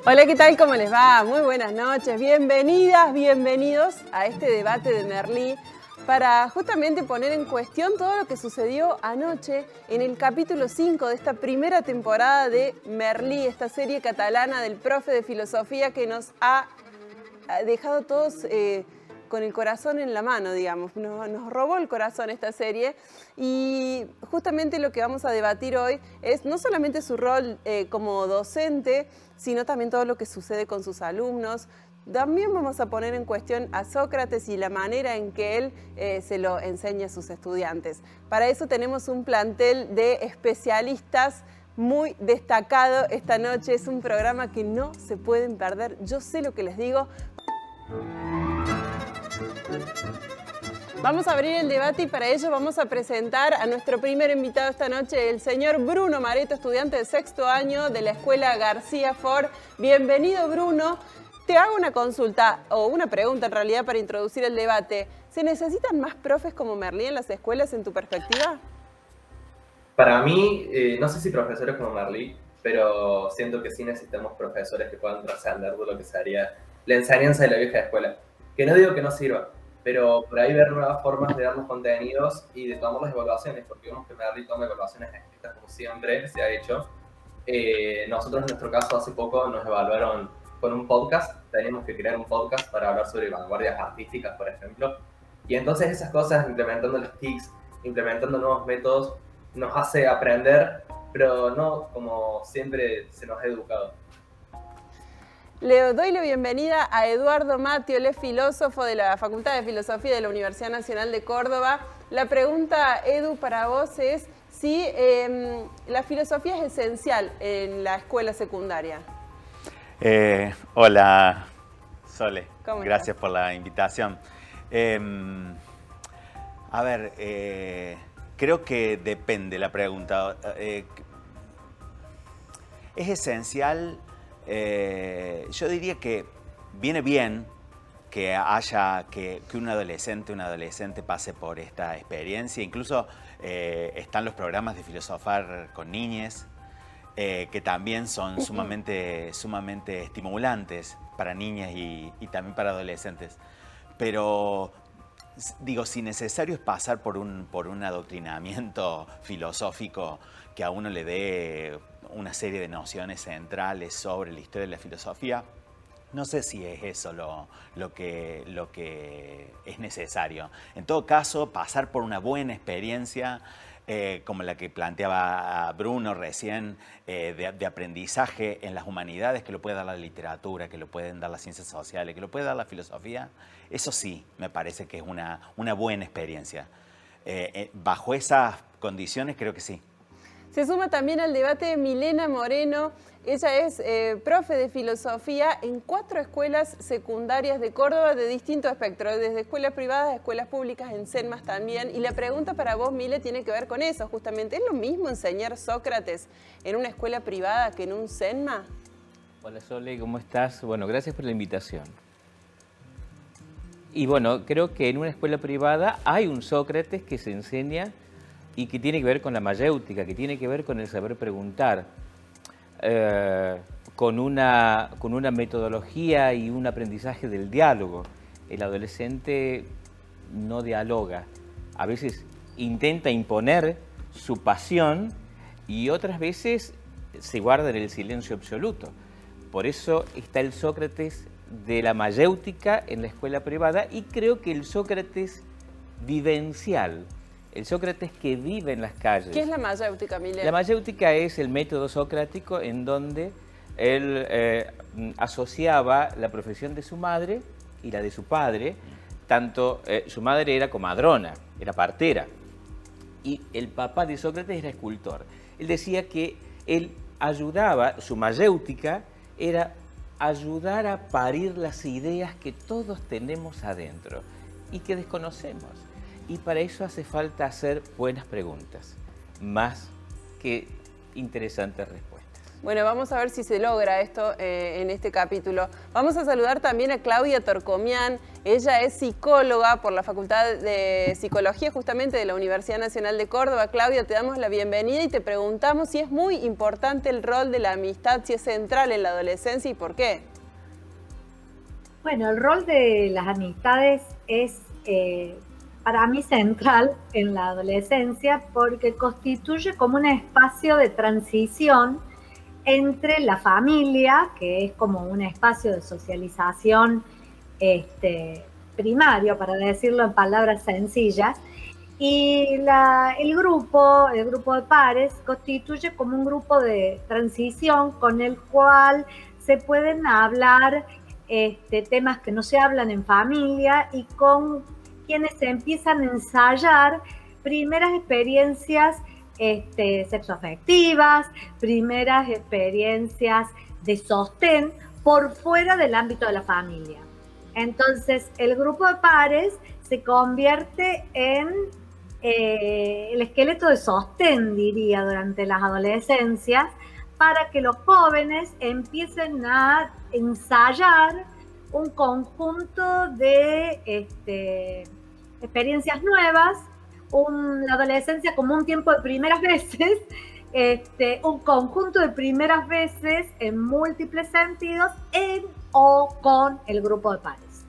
Hola, ¿qué tal? ¿Cómo les va? Muy buenas noches. Bienvenidas, bienvenidos a este debate de Merlí para justamente poner en cuestión todo lo que sucedió anoche en el capítulo 5 de esta primera temporada de Merlí, esta serie catalana del profe de filosofía que nos ha dejado todos con el corazón en la mano, digamos. Nos robó el corazón esta serie y justamente lo que vamos a debatir hoy es no solamente su rol como docente, sino también todo lo que sucede con sus alumnos. También vamos a poner en cuestión a Sócrates y la manera en que él se lo enseña a sus estudiantes. Para eso tenemos un plantel de especialistas muy destacado esta noche. Es un programa que no se pueden perder. Yo sé lo que les digo. Vamos a abrir el debate y para ello vamos a presentar a nuestro primer invitado esta noche, el señor Bruno Mareto, estudiante de sexto año de la Escuela García Fort. Bienvenido, Bruno. Te hago una consulta, o una pregunta en realidad, para introducir el debate. ¿Se necesitan más profes como Merlí en las escuelas, en tu perspectiva? Para mí, no sé si profesores como Merlí, pero siento que sí necesitamos profesores que puedan trascender de lo que sería la enseñanza de la vieja escuela. Que no digo que no sirva, pero por ahí ver nuevas formas de dar los contenidos y de tomar las evaluaciones, porque vemos que Merlí toma evaluaciones escritas como siempre se ha hecho. Nosotros en nuestro caso hace poco nos evaluaron con un podcast, teníamos que crear un podcast para hablar sobre vanguardias artísticas, por ejemplo, y entonces esas cosas, implementando las TICs, implementando nuevos métodos, nos hace aprender, pero no como siempre se nos ha educado. Le doy la bienvenida a Eduardo Matio, él es filósofo de la Facultad de Filosofía de la Universidad Nacional de Córdoba. La pregunta, Edu, para vos es si la filosofía es esencial en la escuela secundaria. Hola, Sole. estás? Gracias por la invitación. Creo que depende la pregunta. ¿Es esencial? Yo diría que viene bien que un adolescente pase por esta experiencia. Incluso están los programas de filosofar con niñes, que también son sumamente estimulantes para niñas y también para adolescentes. Pero digo, si necesario es pasar por un adoctrinamiento filosófico que a uno le dé una serie de nociones centrales sobre la historia de la filosofía, no sé si es eso lo que es necesario. En todo caso, pasar por una buena experiencia, como la que planteaba Bruno recién, de aprendizaje en las humanidades, que lo puede dar la literatura, que lo pueden dar las ciencias sociales, que lo puede dar la filosofía, eso sí me parece que es una buena experiencia. Bajo esas condiciones creo que sí. Se suma también al debate Milena Moreno. Ella es profe de filosofía en 4 escuelas secundarias de Córdoba de distinto espectro, desde escuelas privadas a escuelas públicas, en CENMAS también. Y la pregunta para vos, Mile, tiene que ver con eso, justamente. ¿Es lo mismo enseñar Sócrates en una escuela privada que en un CENMA? Hola Sole, ¿cómo estás? Bueno, gracias por la invitación. Y bueno, creo que en una escuela privada hay un Sócrates que se enseña y que tiene que ver con la mayéutica, que tiene que ver con el saber preguntar, con una metodología y un aprendizaje del diálogo. El adolescente no dialoga, a veces intenta imponer su pasión y otras veces se guarda en el silencio absoluto. Por eso está el Sócrates de la mayéutica en la escuela privada y creo que el Sócrates vivencial, el Sócrates que vive en las calles. ¿Qué es la mayéutica, Mile? La mayéutica es el método socrático en donde él asociaba la profesión de su madre y la de su padre. Tanto su madre era comadrona, era partera, y el papá de Sócrates era escultor. Él decía que él ayudaba, su mayéutica era ayudar a parir las ideas que todos tenemos adentro y que desconocemos. Y para eso hace falta hacer buenas preguntas, más que interesantes respuestas. Bueno, vamos a ver si se logra esto en este capítulo. Vamos a saludar también a Claudia Torcomián. Ella es psicóloga por la Facultad de Psicología justamente de la Universidad Nacional de Córdoba. Claudia, te damos la bienvenida y te preguntamos si es muy importante el rol de la amistad, si es central en la adolescencia y por qué. Bueno, el rol de las amistades es para mí central en la adolescencia porque constituye como un espacio de transición entre la familia, que es como un espacio de socialización primario, para decirlo en palabras sencillas, y el grupo de pares constituye como un grupo de transición con el cual se pueden hablar temas que no se hablan en familia y con quienes se empiezan a ensayar primeras experiencias sexoafectivas, primeras experiencias de sostén por fuera del ámbito de la familia. Entonces, el grupo de pares se convierte en el esqueleto de sostén, diría, durante las adolescencias, para que los jóvenes empiecen a ensayar un conjunto de experiencias nuevas, la adolescencia como un tiempo de primeras veces, un conjunto de primeras veces en múltiples sentidos en o con el grupo de pares.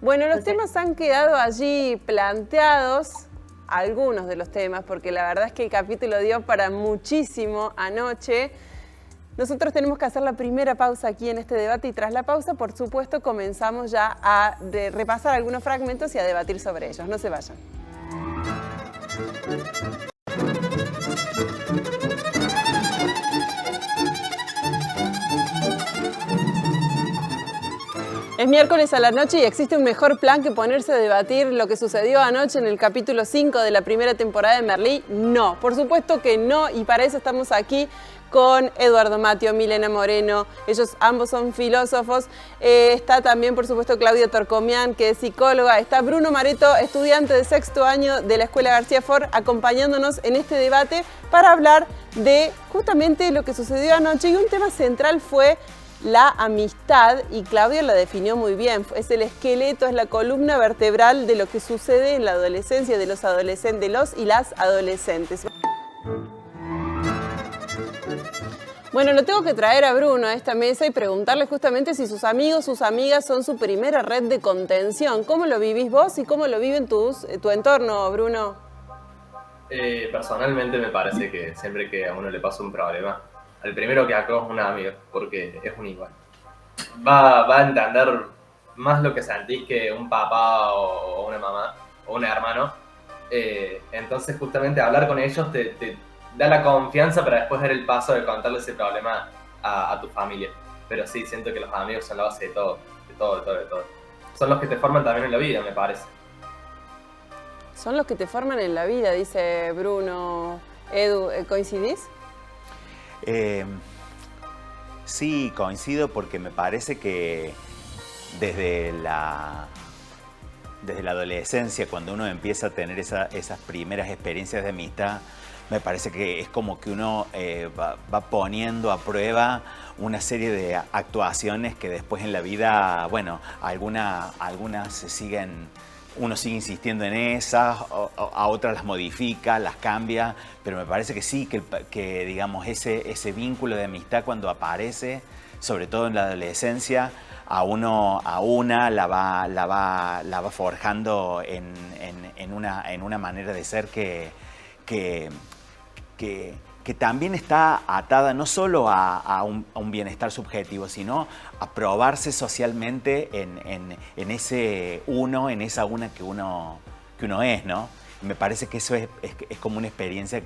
Bueno, los temas han quedado allí planteados, algunos de los temas, porque la verdad es que el capítulo dio para muchísimo anoche. Nosotros tenemos que hacer la primera pausa aquí en este debate y tras la pausa, por supuesto, comenzamos ya a repasar algunos fragmentos y a debatir sobre ellos. No se vayan. Es miércoles a la noche y existe un mejor plan que ponerse a debatir lo que sucedió anoche en el capítulo 5 de la primera temporada de Merlí. No, por supuesto que no, y para eso estamos aquí con Eduardo Matio, Milena Moreno. Ellos ambos son filósofos. Está también, por supuesto, Claudia Torcomián, que es psicóloga. Está Bruno Mareto, estudiante de sexto año de la Escuela García Fort, acompañándonos en este debate para hablar de justamente lo que sucedió anoche. Y un tema central fue la amistad, y Claudia la definió muy bien. Es el esqueleto, es la columna vertebral de lo que sucede en la adolescencia, de los adolescentes, de los y las adolescentes. Bueno, lo tengo que traer a Bruno a esta mesa y preguntarle justamente si sus amigos, sus amigas son su primera red de contención. ¿Cómo lo vivís vos y cómo lo viven tu entorno, Bruno? Personalmente me parece que siempre que a uno le pasa un problema, el primero que acoge es un amigo, porque es un igual. Va a entender más lo que sentís que un papá o una mamá o un hermano. Entonces justamente hablar con ellos te da la confianza para después dar el paso de contarle ese problema a tu familia. Pero sí, siento que los amigos son la base de todo, de todo. Son los que te forman también en la vida, me parece. Son los que te forman en la vida, dice Bruno. Edu, ¿coincidís? Sí, coincido porque me parece que desde la adolescencia, cuando uno empieza a tener esas primeras experiencias de amistad, me parece que es como que uno va poniendo a prueba una serie de actuaciones que después en la vida, bueno, algunas se siguen, uno sigue insistiendo en esas, a otras las modifica, las cambia, pero me parece que sí, que digamos, ese vínculo de amistad cuando aparece, sobre todo en la adolescencia, a una la va forjando en una manera de ser que también está atada no solo a un bienestar subjetivo, sino a probarse socialmente en ese uno, en esa una que uno es, ¿no? Y me parece que eso es como una experiencia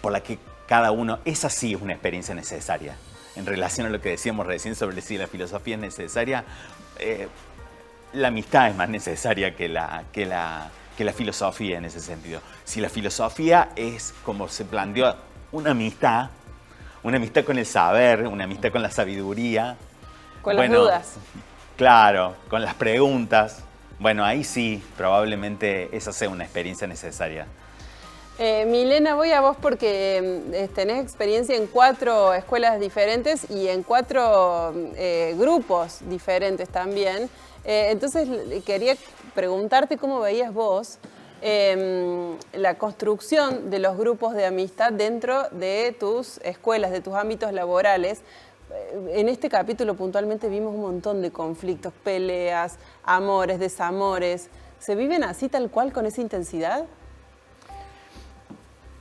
por la que cada uno, esa sí es una experiencia necesaria. En relación a lo que decíamos recién sobre si la filosofía es necesaria, la amistad es más necesaria que la filosofía en ese sentido. Si la filosofía es, como se planteó, una amistad con el saber, una amistad con la sabiduría. Con las dudas. Claro, con las preguntas. Bueno, ahí sí, probablemente esa sea una experiencia necesaria. Milena, voy a vos porque tenés experiencia en 4 escuelas diferentes y en 4 grupos diferentes también. Entonces quería preguntarte cómo veías vos la construcción de los grupos de amistad dentro de tus escuelas, de tus ámbitos laborales. En este capítulo puntualmente vimos un montón de conflictos, peleas, amores, desamores. ¿Se viven así tal cual con esa intensidad?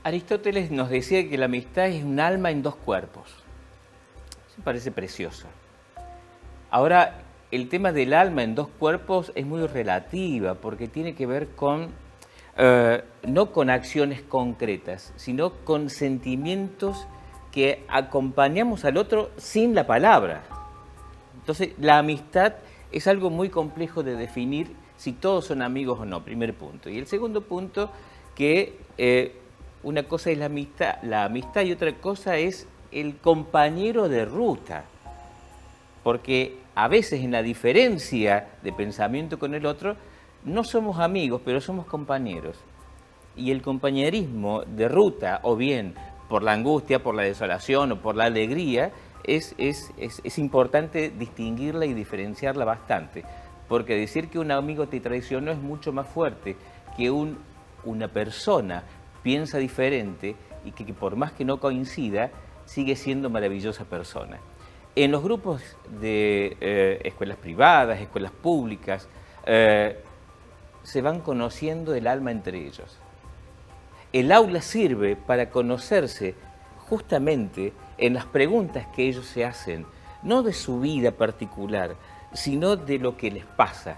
Aristóteles nos decía que la amistad es un alma en 2 cuerpos. Eso me parece precioso. Ahora, el tema del alma en 2 cuerpos es muy relativa porque tiene que ver con, no con acciones concretas, sino con sentimientos que acompañamos al otro sin la palabra. Entonces, la amistad es algo muy complejo de definir si todos son amigos o no, primer punto. Y el segundo punto, que una cosa es la amistad y otra cosa es el compañero de ruta. Porque a veces en la diferencia de pensamiento con el otro, no somos amigos, pero somos compañeros. Y el compañerismo de ruta, o bien por la angustia, por la desolación o por la alegría, es importante distinguirla y diferenciarla bastante. Porque decir que un amigo te traicionó es mucho más fuerte que una persona piensa diferente y que por más que no coincida, sigue siendo maravillosa persona. En los grupos de escuelas privadas, escuelas públicas, se van conociendo el alma entre ellos. El aula sirve para conocerse justamente en las preguntas que ellos se hacen, no de su vida particular, sino de lo que les pasa.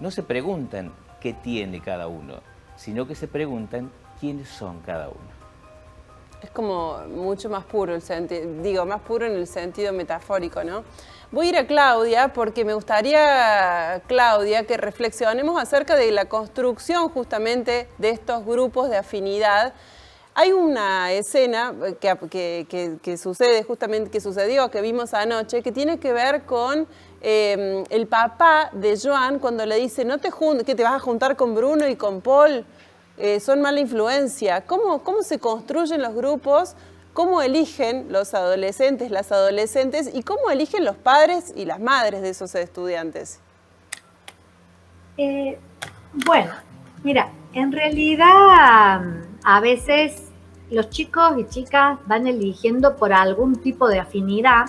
No se preguntan qué tiene cada uno, sino que se preguntan quiénes son cada uno. Es como mucho más puro el sentido, más puro en el sentido metafórico, ¿no? Voy a ir a Claudia porque me gustaría, Claudia, que reflexionemos acerca de la construcción justamente de estos grupos de afinidad. Hay una escena que sucede justamente, que sucedió, que vimos anoche, que tiene que ver con el papá de Joan cuando le dice, no te juntes, que te vas a juntar con Bruno y con Paul, son mala influencia. ¿Cómo se construyen los grupos? ¿Cómo eligen los adolescentes, las adolescentes? ¿Y cómo eligen los padres y las madres de esos estudiantes? Bueno, mira, en realidad a veces los chicos y chicas van eligiendo por algún tipo de afinidad,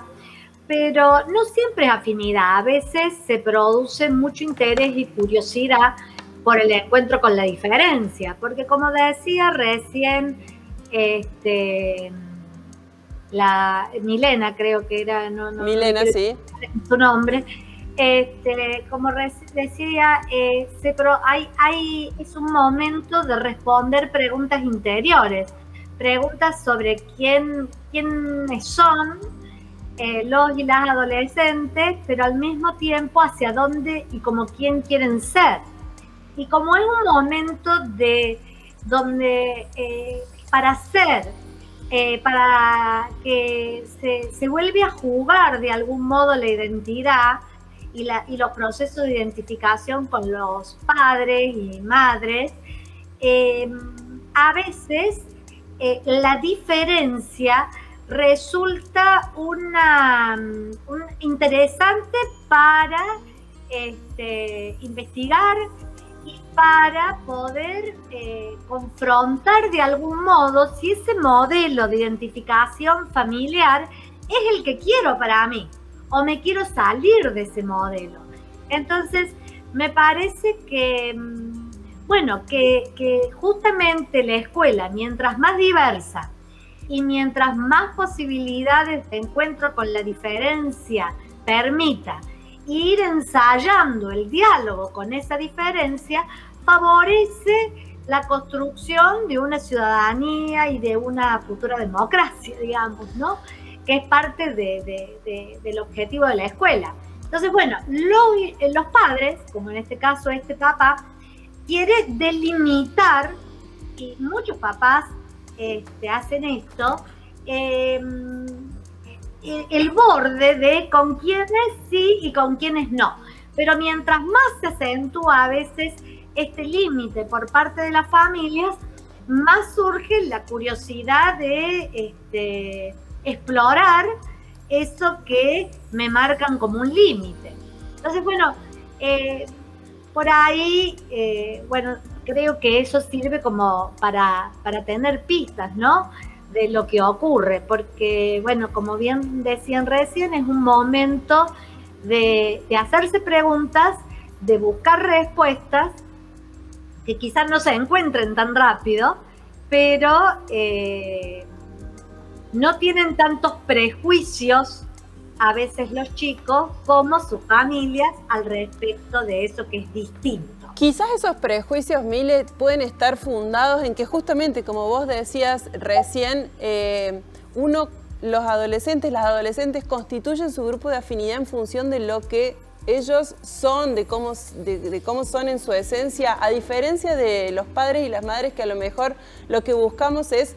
pero no siempre es afinidad. A veces se produce mucho interés y curiosidad por el encuentro con la diferencia, porque como decía recién la Milena, creo que era, Milena, sí, su nombre, como decía, es un momento de responder preguntas interiores, preguntas sobre quiénes son los y las adolescentes, pero al mismo tiempo hacia dónde y como quién quieren ser. Y como es un momento donde para que se vuelve a jugar de algún modo la identidad y los procesos de identificación con los padres y madres, a veces la diferencia resulta interesante para investigar y para poder confrontar de algún modo si ese modelo de identificación familiar es el que quiero para mí o me quiero salir de ese modelo. Entonces, me parece que, que justamente la escuela, mientras más diversa y mientras más posibilidades de encuentro con la diferencia permita ir ensayando el diálogo con esa diferencia, favorece la construcción de una ciudadanía y de una futura democracia, digamos, ¿no? Que es parte del objetivo de la escuela. Entonces, bueno, los padres, como en este caso este papá, quiere delimitar, y muchos papás hacen esto, el borde de con quiénes sí y con quiénes no. Pero mientras más se acentúa a veces este límite por parte de las familias, más surge la curiosidad de explorar eso que me marcan como un límite. Entonces, bueno, por ahí, bueno, creo que eso sirve como para tener pistas, ¿no? De lo que ocurre, porque, bueno, como bien decían recién, es un momento de hacerse preguntas, de buscar respuestas, que quizás no se encuentren tan rápido, pero no tienen tantos prejuicios a veces los chicos como sus familias al respecto de eso que es distinto. Quizás esos prejuicios, Mile, pueden estar fundados en que justamente, como vos decías recién, los adolescentes, las adolescentes constituyen su grupo de afinidad en función de lo que ellos son, de cómo son en su esencia, a diferencia de los padres y las madres que a lo mejor lo que buscamos es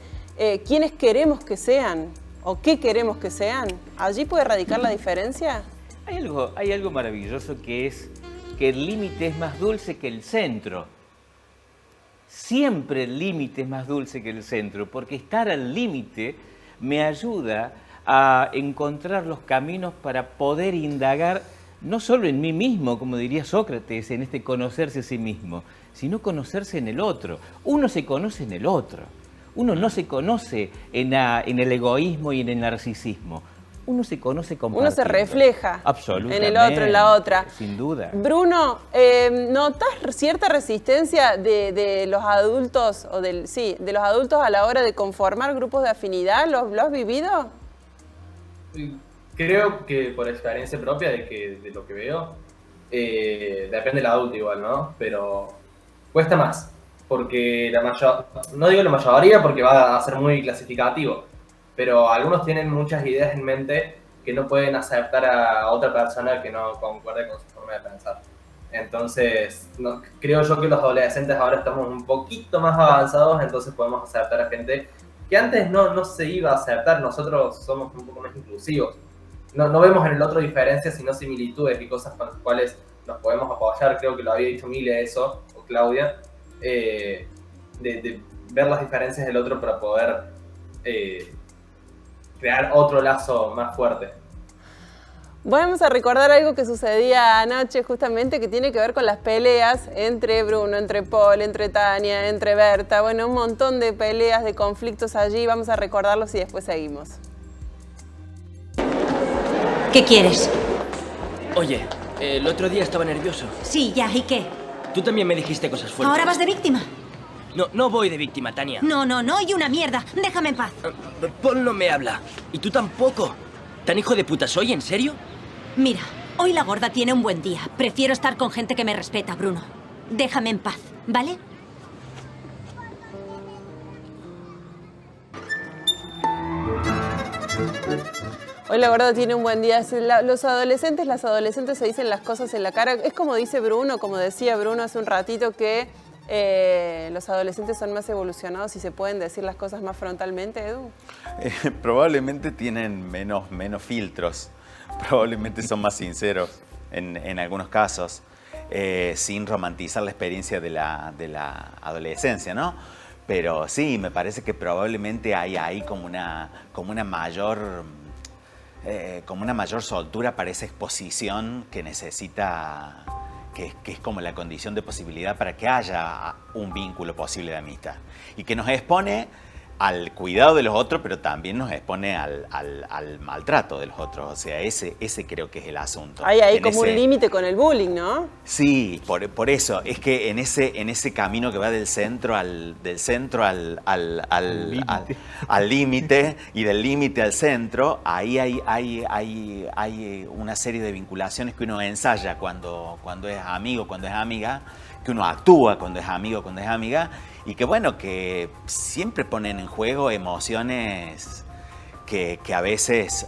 quiénes queremos que sean o qué queremos que sean. ¿Allí puede radicar la diferencia? Hay algo maravilloso que es que el límite es más dulce que el centro. Siempre el límite es más dulce que el centro, porque estar al límite me ayuda a encontrar los caminos para poder indagar no solo en mí mismo, como diría Sócrates, en este conocerse a sí mismo, sino conocerse en el otro. Uno se conoce en el otro. Uno no se conoce en el egoísmo y en el narcisismo. Uno se conoce compartiendo. Uno se refleja absolutamente en el otro, en la otra. Sin duda. Bruno, ¿notas cierta resistencia de los adultos de los adultos a la hora de conformar grupos de afinidad? ¿Lo has vivido? Creo que por experiencia propia de lo que veo, depende del adulto igual, ¿no? Pero cuesta más, porque no digo la mayoría porque va a ser muy clasificativo, pero algunos tienen muchas ideas en mente que no pueden aceptar a otra persona que no concuerde con su forma de pensar. Entonces, creo yo que los adolescentes ahora estamos un poquito más avanzados, entonces podemos aceptar a gente que antes no se iba a aceptar. Nosotros somos un poco más inclusivos. No vemos en el otro diferencias, sino similitudes y cosas con las cuales nos podemos apoyar. Creo que lo había dicho Mile eso, o Claudia, de ver las diferencias del otro para poder crear otro lazo más fuerte. Vamos a recordar algo que sucedía anoche justamente, que tiene que ver con las peleas entre Bruno, entre Paul, entre Tania, entre Berta. Bueno, un montón de peleas, de conflictos allí. Vamos a recordarlos y después seguimos. ¿Qué quieres? Oye, el otro día estaba nervioso. Sí, ya, ¿y qué? Tú también me dijiste cosas fuertes. ¿Ahora vas de víctima? No voy de víctima, Tania. No, y una mierda. Déjame en paz. Paul no me habla. Y tú tampoco. ¿Tan hijo de puta soy? ¿En serio? Mira, hoy la gorda tiene un buen día. Prefiero estar con gente que me respeta, Bruno. Déjame en paz, ¿vale? Hoy la gorda tiene un buen día. Las adolescentes se dicen las cosas en la cara. Es como dice Bruno, como decía Bruno hace un ratito, que los adolescentes son más evolucionados y se pueden decir las cosas más frontalmente, Edu. Probablemente tienen menos filtros. Probablemente son más sinceros en algunos casos, sin romantizar la experiencia de la adolescencia, ¿no? Pero sí, me parece que probablemente hay ahí como una mayor soltura para esa exposición que necesita, que es como la condición de posibilidad para que haya un vínculo posible de amistad. Y que nos expone al cuidado de los otros, pero también nos expone al maltrato de los otros. O sea, ese creo que es el asunto. Hay ahí como un límite con el bullying, ¿no? Sí, por eso. Es que en ese camino que va del centro al límite y del límite al centro, ahí hay una serie de vinculaciones que uno ensaya cuando es amigo, cuando es amiga, que uno actúa cuando es amigo, cuando es amiga, y que bueno, que siempre ponen en juego emociones que a veces,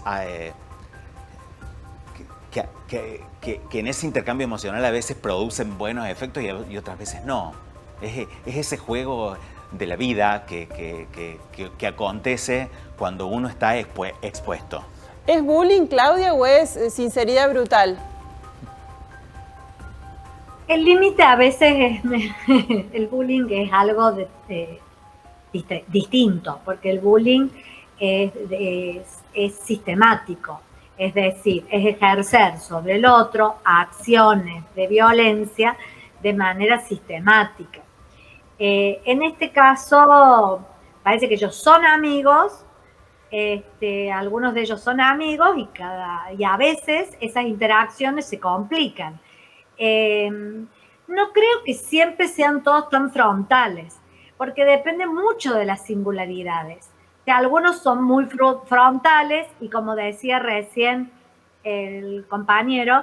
que en ese intercambio emocional a veces producen buenos efectos y otras veces no. Es ese juego de la vida que acontece cuando uno está expuesto. ¿Es bullying, Claudia, o es sinceridad brutal? El límite a veces es, el bullying es algo distinto, porque el bullying es sistemático, es decir, es ejercer sobre el otro acciones de violencia de manera sistemática. En este caso, parece que ellos son amigos, algunos de ellos son amigos y a veces esas interacciones se complican. No creo que siempre sean todos tan frontales, porque depende mucho de las singularidades. Que algunos son muy frontales y, como decía recién el compañero,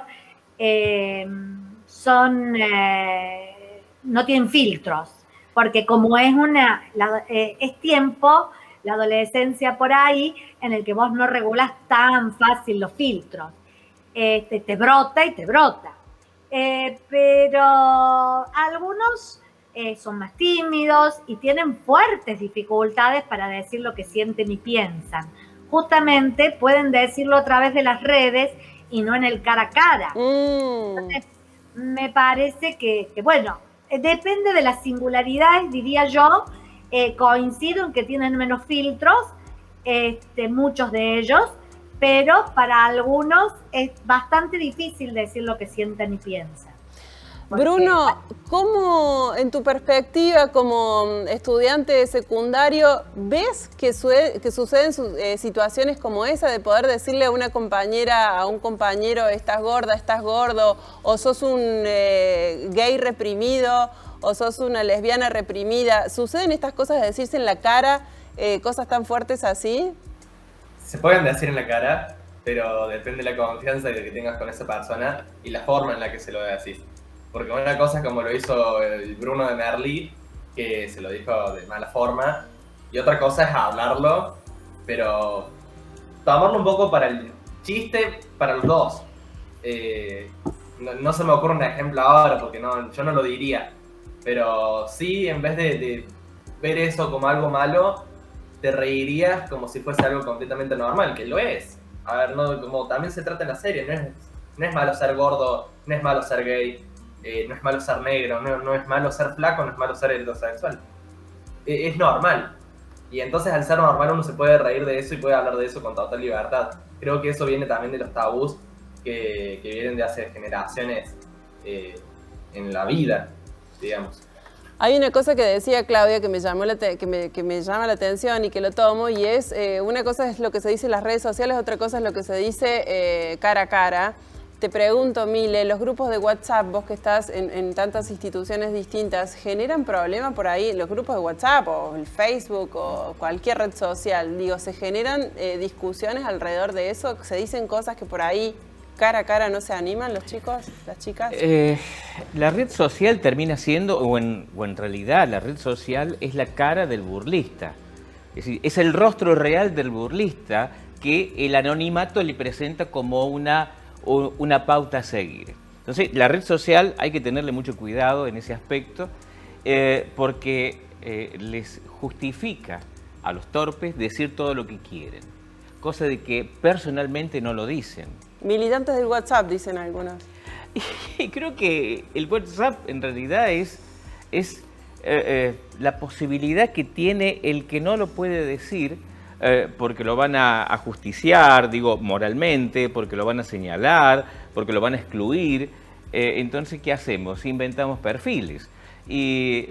no tienen filtros, porque como es tiempo, la adolescencia por ahí, en el que vos no regulás tan fácil los filtros. Te brota y te brota. Pero algunos son más tímidos y tienen fuertes dificultades para decir lo que sienten y piensan. Justamente pueden decirlo a través de las redes y no en el cara a cara. Entonces, me parece que, bueno, depende de las singularidades, diría yo. Coincido en que tienen menos filtros, muchos de ellos, pero para algunos es bastante difícil decir lo que sienten y piensan. Porque, Bruno, ¿cómo en tu perspectiva como estudiante de secundario ves que suceden situaciones como esa de poder decirle a una compañera, a un compañero, estás gorda, estás gordo, o sos un gay reprimido, o sos una lesbiana reprimida? ¿Suceden estas cosas de decirse en la cara cosas tan fuertes así? Se pueden decir en la cara, pero depende de la confianza que tengas con esa persona y la forma en la que se lo decís. Porque una cosa es como lo hizo el Bruno de Merli, que se lo dijo de mala forma, y otra cosa es hablarlo, pero tomarlo un poco para el chiste, para los dos. No se me ocurre un ejemplo ahora, porque yo no lo diría, pero sí, en vez de ver eso como algo malo, te reirías como si fuese algo completamente normal, que lo es. A ver, como también se trata en la serie, no es malo ser gordo, no es malo ser gay, no es malo ser negro, no es malo ser flaco, no es malo ser heterosexual. Es normal. Y entonces al ser normal uno se puede reír de eso y puede hablar de eso con total libertad. Creo que eso viene también de los tabús que vienen de hace generaciones en la vida, digamos. Hay una cosa que decía Claudia que me llama la atención y que lo tomo, y es, una cosa es lo que se dice en las redes sociales, otra cosa es lo que se dice cara a cara. Te pregunto, Mile, los grupos de WhatsApp, vos que estás en tantas instituciones distintas, ¿generan problema por ahí los grupos de WhatsApp o el Facebook o cualquier red social? Digo, ¿se generan discusiones alrededor de eso? ¿Se dicen cosas que por ahí cara a cara no se animan los chicos, las chicas? La red social termina siendo, o en realidad la red social es la cara del burlista. Es decir, es el rostro real del burlista que el anonimato le presenta como una pauta a seguir. Entonces, la red social hay que tenerle mucho cuidado en ese aspecto porque les justifica a los torpes decir todo lo que quieren, cosa de que personalmente no lo dicen. Militantes del WhatsApp, dicen algunos. Y creo que el WhatsApp en realidad es la posibilidad que tiene el que no lo puede decir, porque lo van a justiciar, digo, moralmente, porque lo van a señalar, porque lo van a excluir. Entonces, ¿qué hacemos? Inventamos perfiles. Y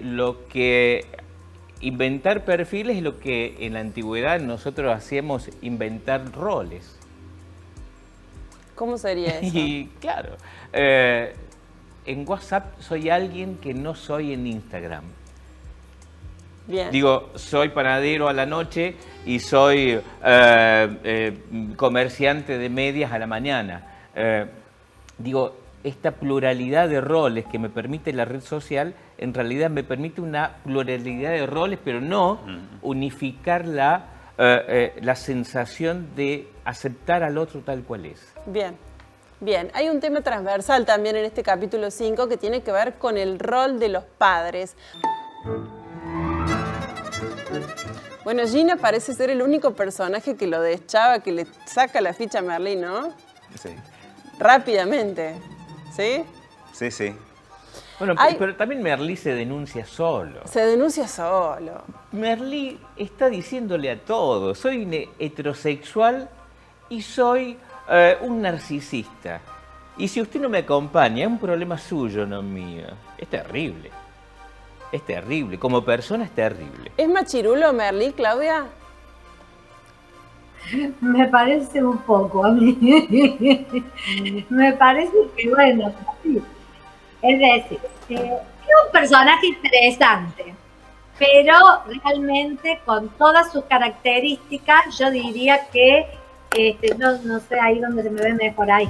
inventar perfiles es lo que en la antigüedad nosotros hacíamos, inventar roles. ¿Cómo sería eso? Y claro, en WhatsApp soy alguien que no soy en Instagram. Bien. Digo, soy panadero a la noche y soy comerciante de medias a la mañana. Digo, esta pluralidad de roles que me permite la red social, en realidad me permite una pluralidad de roles, pero no unificar la sensación de aceptar al otro tal cual es. Bien, bien. Hay un tema transversal también en este capítulo 5 que tiene que ver con el rol de los padres. Bueno, Gina parece ser el único personaje que lo deschaba, que le saca la ficha a Merlí, ¿no? Sí. Rápidamente, ¿sí? Sí, sí. Bueno, Hay- pero también Merlí se denuncia solo. Se denuncia solo. Merlí está diciéndole a todos, soy heterosexual y soy un narcisista. Y si usted no me acompaña, es un problema suyo, no mío. Es terrible. Es terrible. Como persona es terrible. ¿Es machirulo Merlí, Claudia? Me parece un poco a mí. Me parece que, bueno, sí. Es decir, es un personaje interesante, pero realmente con todas sus características, yo diría que, no sé ahí donde se me ve mejor ahí.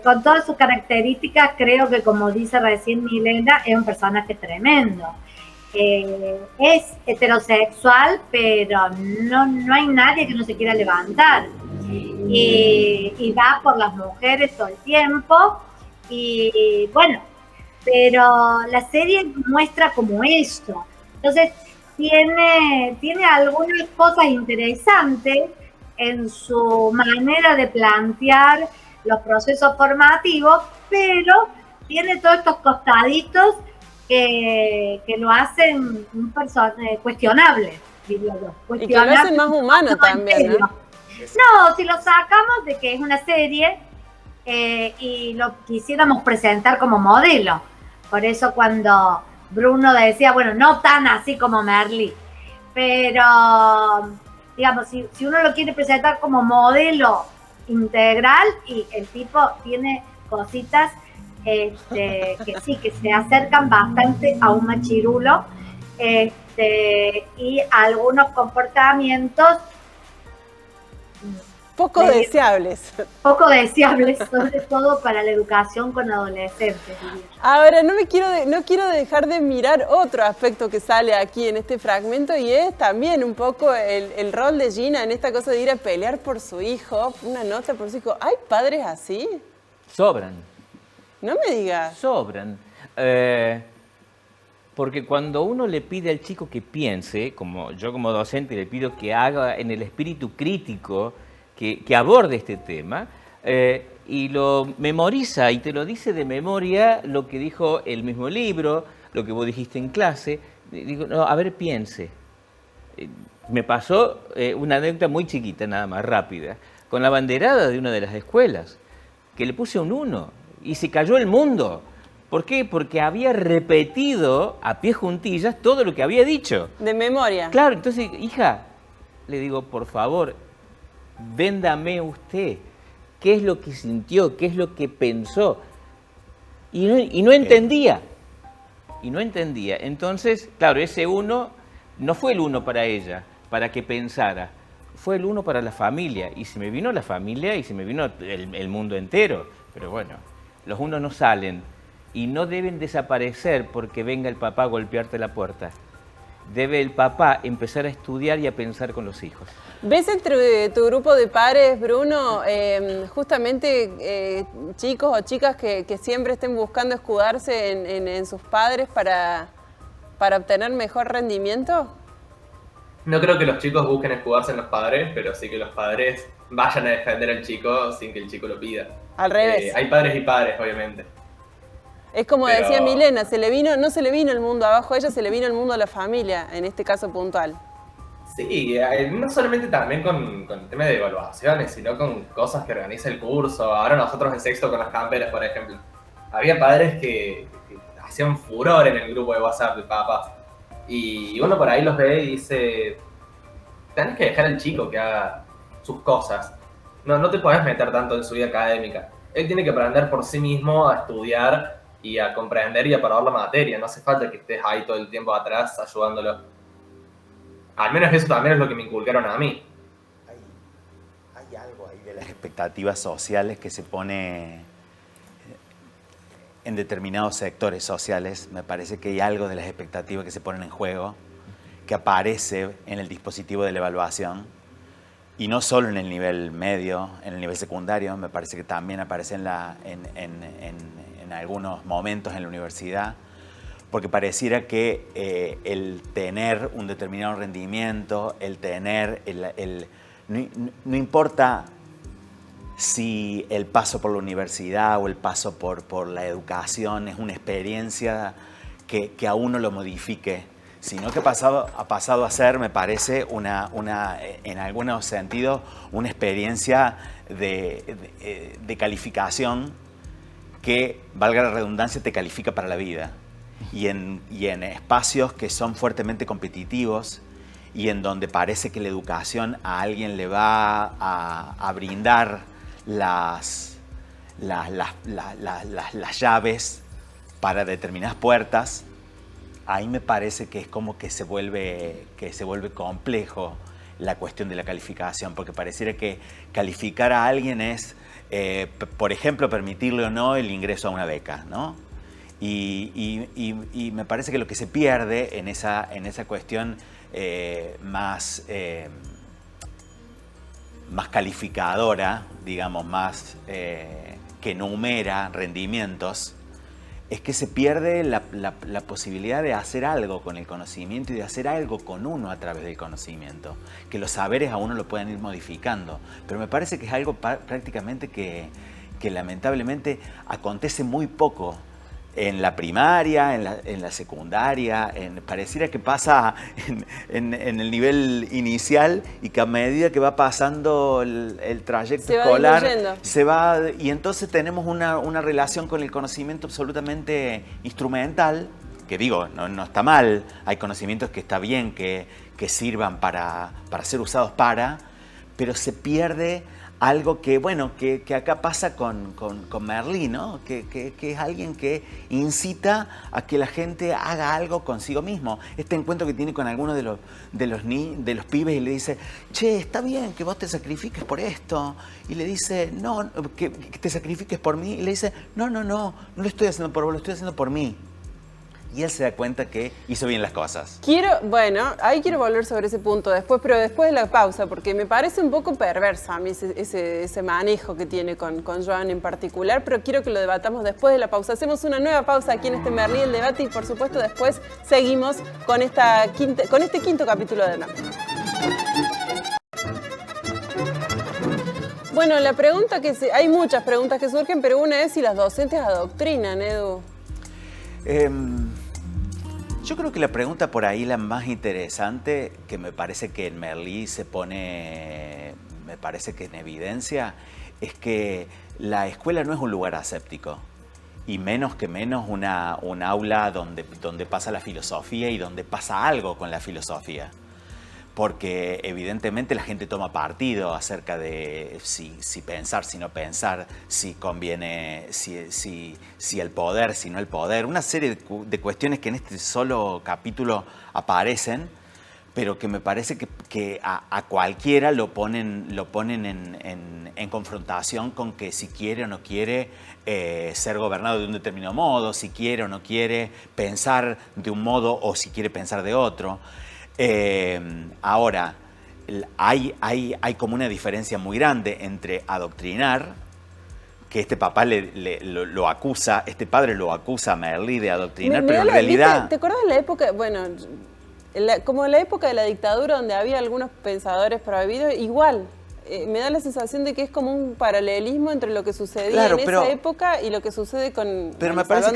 Con todas sus características, creo que, como dice recién Milena, es un personaje tremendo. Es heterosexual, pero no hay nadie que no se quiera levantar. Y va por las mujeres todo el tiempo. Y bueno, pero la serie muestra como esto. Entonces, tiene algunas cosas interesantes en su manera de plantear los procesos formativos, pero tiene todos estos costaditos que lo hacen un personaje cuestionable, diría yo. Y que lo hacen más humano también, ¿no? No, si lo sacamos de que es una serie y lo quisiéramos presentar como modelo. Por eso cuando Bruno decía, bueno, no tan así como Merlí, pero digamos, si uno lo quiere presentar como modelo integral, y el tipo tiene cositas que sí, que se acercan bastante a un machirulo, y algunos comportamientos Poco deseables. poco deseables, sobre todo para la educación con adolescentes, diría. Ahora, no quiero dejar de mirar otro aspecto que sale aquí en este fragmento, y es también un poco el rol de Gina en esta cosa de ir a pelear por su hijo, una nota por su hijo. ¿Hay padres así? Sobran. No me digas. Sobran. Porque cuando uno le pide al chico que piense, como yo como docente le pido que haga en el espíritu crítico, que aborde este tema, y lo memoriza y te lo dice de memoria lo que dijo el mismo libro, lo que vos dijiste en clase, digo, no, a ver, piense. Me pasó una anécdota muy chiquita, nada más, rápida, con la banderada de una de las escuelas, que le puse un 1 y se cayó el mundo. ¿Por qué? Porque había repetido a pie juntillas todo lo que había dicho. De memoria. Claro, entonces, hija, le digo, por favor, véndame usted. ¿Qué es lo que sintió? ¿Qué es lo que pensó? Y no entendía. Y no entendía. Entonces, claro, ese 1 no fue el 1 para ella, para que pensara. Fue el 1 para la familia. Y se me vino la familia y se me vino el mundo entero. Pero bueno, los 1 no salen. Y no deben desaparecer porque venga el papá a golpearte la puerta. Debe el papá empezar a estudiar y a pensar con los hijos. ¿Ves entre tu grupo de pares, Bruno, justamente chicos o chicas que siempre estén buscando escudarse en sus padres para obtener mejor rendimiento? No creo que los chicos busquen escudarse en los padres, pero sí que los padres vayan a defender al chico sin que el chico lo pida. Al revés. Hay padres y padres, obviamente. Es como Pero- decía Milena, no se le vino el mundo abajo a ella, se le vino el mundo a la familia, en este caso puntual. Sí, no solamente también con el tema de evaluaciones, sino con cosas que organiza el curso. Ahora nosotros en sexto con las camperas, por ejemplo. Había padres que hacían furor en el grupo de WhatsApp de papás. Y uno por ahí los ve y dice, tenés que dejar al chico que haga sus cosas. No te podés meter tanto en su vida académica. Él tiene que aprender por sí mismo a estudiar y a comprender y a aprobar la materia. No hace falta que estés ahí todo el tiempo atrás ayudándolo. Al menos eso también es lo que me inculcaron a mí. Hay algo ahí de las expectativas sociales que se pone en determinados sectores sociales. Me parece que hay algo de las expectativas que se ponen en juego, que aparece en el dispositivo de la evaluación, y no solo en el nivel medio, en el nivel secundario, me parece que también aparece en algunos momentos en la universidad, porque pareciera que el tener un determinado rendimiento, el tener, no importa si el paso por la universidad o el paso por la educación es una experiencia que a uno lo modifique, sino que ha pasado a ser, me parece, en algunos sentidos, una experiencia de calificación que, valga la redundancia, te califica para la vida. Y en espacios que son fuertemente competitivos y en donde parece que la educación a alguien le va a brindar las llaves para determinadas puertas, ahí me parece que es como que se vuelve complejo la cuestión de la calificación, porque pareciera que calificar a alguien es, por ejemplo, permitirle o no el ingreso a una beca, ¿no? Y me parece que lo que se pierde en esa cuestión más calificadora, digamos, más que numera rendimientos, es que se pierde la posibilidad de hacer algo con el conocimiento y de hacer algo con uno a través del conocimiento. Que los saberes a uno lo puedan ir modificando. Pero me parece que es algo prácticamente que lamentablemente acontece muy poco en la primaria, en la secundaria. Pareciera que pasa en el nivel inicial y que a medida que va pasando el trayecto escolar se va, y entonces tenemos una relación con el conocimiento absolutamente instrumental, que digo, no está mal, hay conocimientos que está bien que sirvan para ser usados pero se pierde algo que, bueno, que acá pasa con Merlí, ¿no? Que es alguien que incita a que la gente haga algo consigo mismo. Este encuentro que tiene con algunos de los pibes y le dice, che, está bien que vos te sacrifiques por esto. Y le dice, no, que te sacrifiques por mí. Y le dice, no lo estoy haciendo por vos, lo estoy haciendo por mí. Y él se da cuenta que hizo bien las cosas. Ahí quiero volver sobre ese punto después, pero después de la pausa, porque me parece un poco perversa a mí ese manejo que tiene con Joan en particular, pero quiero que lo debatamos después de la pausa. Hacemos una nueva pausa aquí en este Merlí, el debate, y por supuesto después seguimos con este quinto capítulo de Merlí. Bueno, la pregunta hay muchas preguntas que surgen, pero una es si las docentes adoctrinan, Edu. Yo creo que la pregunta por ahí, la más interesante, que me parece que en Merlí se pone, me parece que en evidencia, es que la escuela no es un lugar aséptico, y menos un aula donde pasa la filosofía y donde pasa algo con la filosofía. Porque evidentemente la gente toma partido acerca de si pensar, si no pensar, si conviene, si el poder, si no el poder. Una serie de cuestiones que en este solo capítulo aparecen, pero que me parece que a cualquiera lo ponen en confrontación con que si quiere o no quiere ser gobernado de un determinado modo, si quiere o no quiere pensar de un modo o si quiere pensar de otro. Ahora, hay como una diferencia muy grande entre adoctrinar, que este papá lo acusa, este padre lo acusa a Merlí de adoctrinar, pero en realidad... ¿Te acuerdas de la época, bueno, como en la época de la dictadura donde había algunos pensadores prohibidos, igual? Me da la sensación de que es como un paralelismo entre lo que sucedía en esa época y lo que sucede con... Pero me parece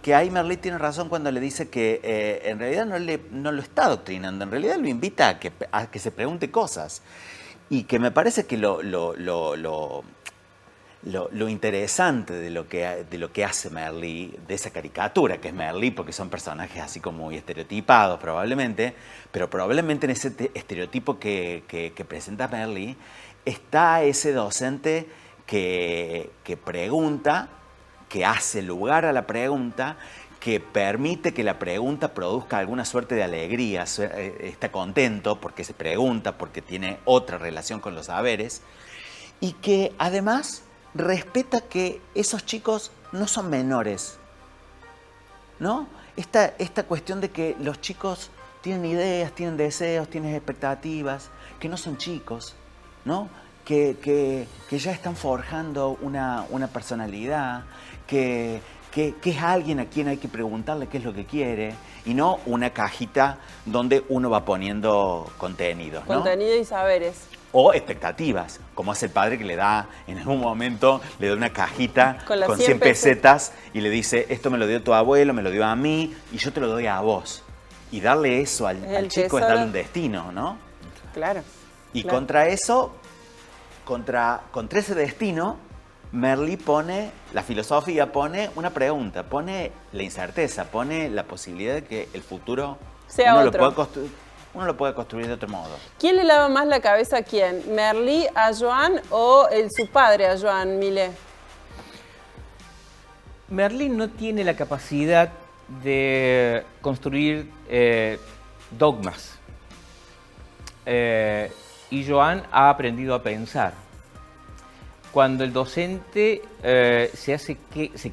que ahí Merlí tiene razón cuando le dice que en realidad no lo está adoctrinando, en realidad lo invita a que se pregunte cosas. Y que me parece que lo interesante de lo que hace Merlí, de esa caricatura que es Merlí, porque son personajes así como muy estereotipados probablemente, pero probablemente en ese estereotipo que presenta Merlí está ese docente que pregunta, que hace lugar a la pregunta, que permite que la pregunta produzca alguna suerte de alegría, está contento porque se pregunta, porque tiene otra relación con los saberes, y que además respeta que esos chicos no son menores, ¿no? Esta cuestión de que los chicos tienen ideas, tienen deseos, tienen expectativas, que no son chicos, ¿no? Que ya están forjando una personalidad, que es alguien a quien hay que preguntarle qué es lo que quiere, y no una cajita donde uno va poniendo contenidos, ¿no? Contenido y saberes. O expectativas, como es el padre que le da, en algún momento, le da una cajita con 100 pesetas y le dice, esto me lo dio tu abuelo, me lo dio a mí y yo te lo doy a vos. Y darle eso al chico es darle un destino, ¿no? Claro. Y contra eso, contra ese destino, Merlí pone, la filosofía pone una pregunta, pone la incerteza, pone la posibilidad de que el futuro sea uno lo puede construir de otro modo. ¿Quién le lava más la cabeza a quién? ¿Merlí a Joan o su padre a Joan, Millet? Merlí no tiene la capacidad de construir dogmas. Y Joan ha aprendido a pensar. Cuando el docente se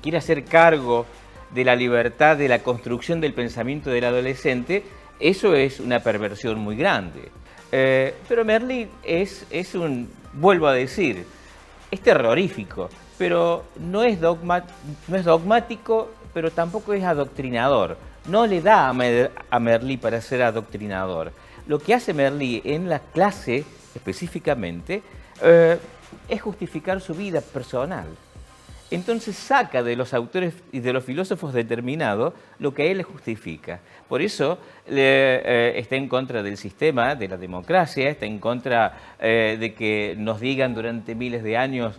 quiere hacer cargo de la libertad, de la construcción del pensamiento del adolescente, eso es una perversión muy grande. Pero Merlí vuelvo a decir, es terrorífico, pero no es dogmático, pero tampoco es adoctrinador. No le da a Merlí para ser adoctrinador. Lo que hace Merlí en la clase, específicamente, es justificar su vida personal. Entonces saca de los autores y de los filósofos determinados lo que a él le justifica. Por eso está en contra del sistema, de la democracia, está en contra de que nos digan durante miles de años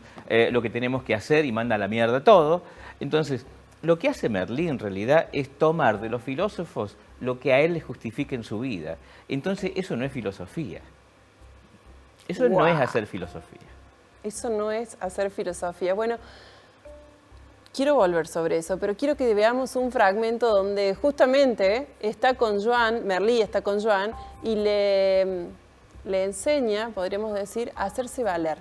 lo que tenemos que hacer y manda a la mierda todo. Entonces, lo que hace Merlí en realidad es tomar de los filósofos lo que a él le justifica en su vida. Entonces, eso no es filosofía. Eso no es hacer filosofía. Eso no es hacer filosofía. Bueno, quiero volver sobre eso, pero quiero que veamos un fragmento donde justamente está con Joan, Merlí está con Joan, y le enseña, podríamos decir, a hacerse valer.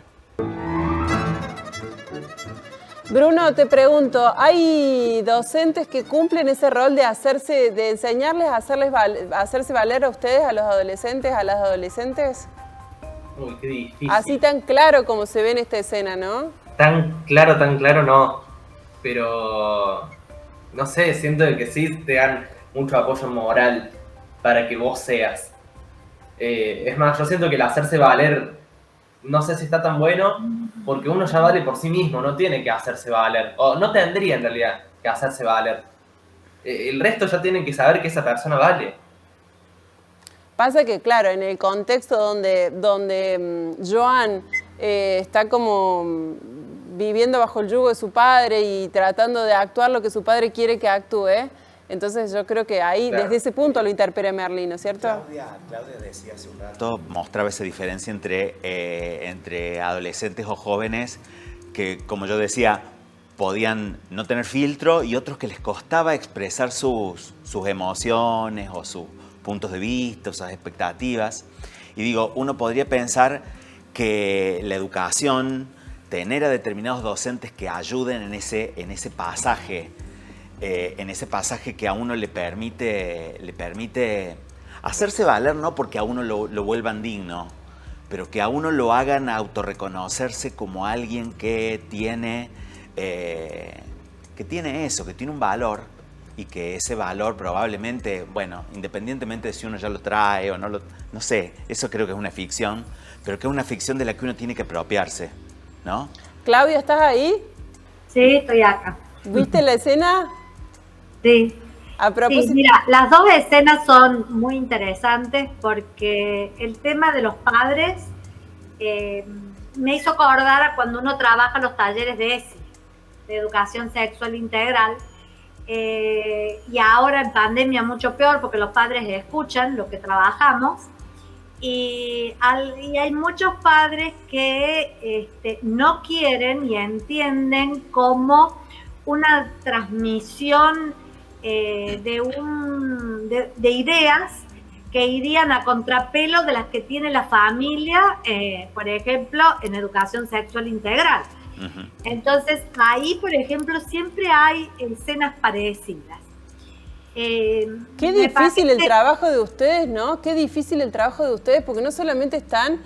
Bruno, te pregunto, ¿hay docentes que cumplen ese rol de enseñarles a hacerse valer a ustedes, a los adolescentes, a las adolescentes? Uy, qué difícil. Así tan claro como se ve en esta escena, ¿no? Tan claro no. Pero, no sé, siento que sí te dan mucho apoyo moral para que vos seas. Es más, yo siento que el hacerse valer, no sé si está tan bueno, porque uno ya vale por sí mismo, no tiene que hacerse valer. O no tendría en realidad que hacerse valer. El resto ya tienen que saber que esa persona vale. Pasa que, claro, en el contexto donde Joan está como viviendo bajo el yugo de su padre y tratando de actuar lo que su padre quiere que actúe, entonces yo creo que ahí, claro, desde ese punto lo interpreta Merlí, ¿no es cierto? Claudia decía hace un rato, mostraba esa diferencia entre adolescentes o jóvenes que, como yo decía, podían no tener filtro y otros que les costaba expresar sus emociones o sus puntos de vista, sus expectativas. Y digo, uno podría pensar que la educación, tener a determinados docentes que ayuden en ese pasaje que a uno le permite hacerse valer, no porque a uno lo vuelvan digno, pero que a uno lo hagan autorreconocerse como alguien que tiene eso, que tiene un valor, y que ese valor probablemente, bueno, independientemente de si uno ya lo trae o no sé, eso creo que es una ficción, pero que es una ficción de la que uno tiene que apropiarse, ¿no? Claudia, ¿estás ahí? Sí, estoy acá. ¿Viste la escena? Sí. A propósito... Sí, mira, las dos escenas son muy interesantes porque el tema de los padres me hizo acordar a cuando uno trabaja los talleres de ESI, de Educación Sexual Integral, y ahora en pandemia mucho peor porque los padres escuchan lo que trabajamos. Y hay muchos padres que no quieren y entienden como una transmisión de ideas que irían a contrapelo de las que tiene la familia, por ejemplo, en educación sexual integral. Uh-huh. Entonces, ahí, por ejemplo, siempre hay escenas parecidas. Qué difícil el trabajo de ustedes, ¿no? Qué difícil el trabajo de ustedes, porque no solamente están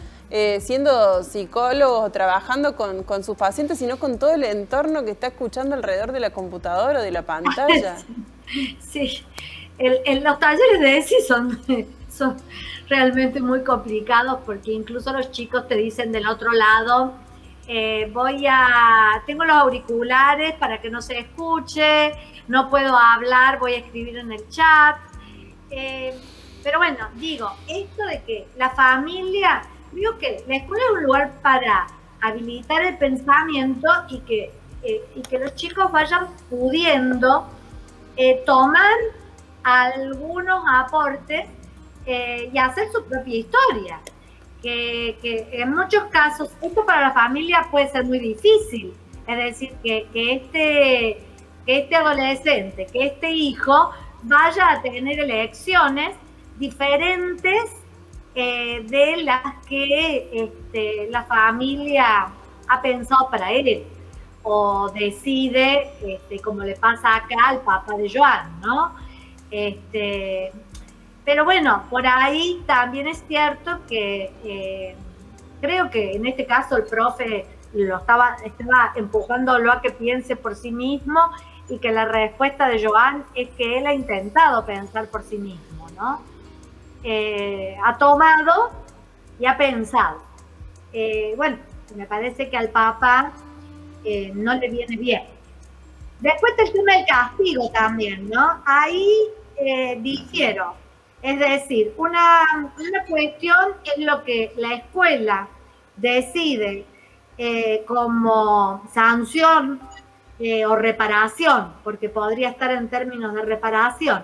siendo psicólogos o trabajando con sus pacientes, sino con todo el entorno que está escuchando alrededor de la computadora o de la pantalla. Sí, los talleres de ESI son realmente muy complicados porque incluso los chicos te dicen del otro lado, tengo los auriculares para que no se escuche, no puedo hablar, voy a escribir en el chat. Pero bueno, digo, esto de que la familia, digo que la escuela es un lugar para habilitar el pensamiento y que los chicos vayan pudiendo tomar algunos aportes y hacer su propia historia. Que en muchos casos, esto para la familia puede ser muy difícil. Es decir, que este adolescente, que este hijo vaya a tener elecciones diferentes de las que la familia ha pensado para él, o decide, como le pasa acá al papá de Joan, ¿no? Pero bueno, por ahí también es cierto que creo que en este caso el profe estaba empujándolo a que piense por sí mismo, y que la respuesta de Joan es que él ha intentado pensar por sí mismo, ¿no? Ha tomado y ha pensado. Bueno, me parece que al papá no le viene bien. Después el tema del castigo también, ¿no? Ahí difiero. Es decir, una cuestión es lo que la escuela decide como sanción o reparación, porque podría estar en términos de reparación,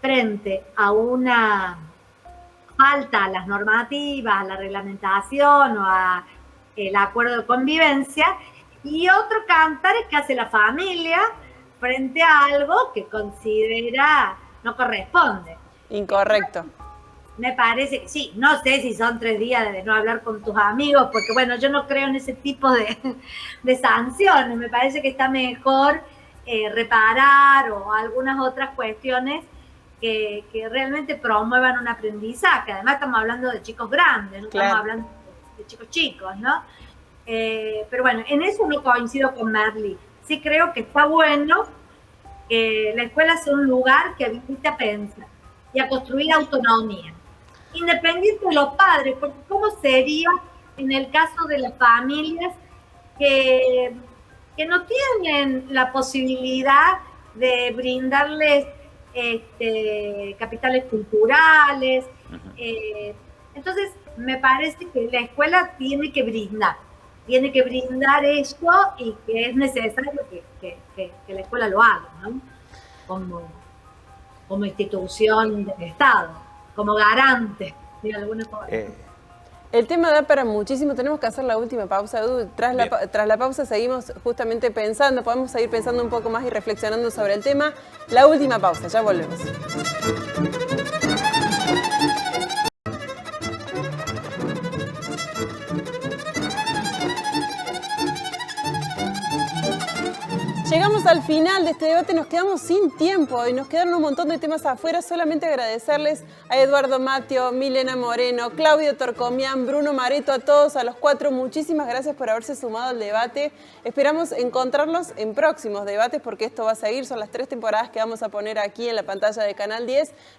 frente a una falta a las normativas, a la reglamentación o a el acuerdo de convivencia, y otro cantar es que hace la familia frente a algo que considera no corresponde. Incorrecto. Me parece que sí, no sé si son 3 días de no hablar con tus amigos, porque bueno, yo no creo en ese tipo de sanciones. Me parece que está mejor reparar o algunas otras cuestiones que realmente promuevan un aprendizaje. Además estamos hablando de chicos grandes, no estamos hablando de chicos chicos, ¿no? Pero bueno, en eso no coincido con Merly. Sí creo que está bueno que la escuela sea un lugar que habilite a pensar y a construir autonomía, independiente de los padres, porque ¿cómo sería en el caso de las familias que no tienen la posibilidad de brindarles capitales culturales? Entonces, me parece que la escuela tiene que brindar eso, y que es necesario que la escuela lo haga, ¿no? Como institución del Estado, como garante de alguna forma. El tema da para muchísimo, tenemos que hacer la última pausa, Edu. Tras la pausa seguimos justamente pensando, podemos seguir pensando un poco más y reflexionando sobre el tema. La última pausa, ya volvemos. Llegamos al final de este debate, nos quedamos sin tiempo y nos quedaron un montón de temas afuera. Solamente agradecerles a Eduardo Matteo, Milena Moreno, Claudio Torcomián, Bruno Mareto, a todos, a los 4, muchísimas gracias por haberse sumado al debate. Esperamos encontrarlos en próximos debates, porque esto va a seguir, son las 3 temporadas que vamos a poner aquí en la pantalla de Canal 10.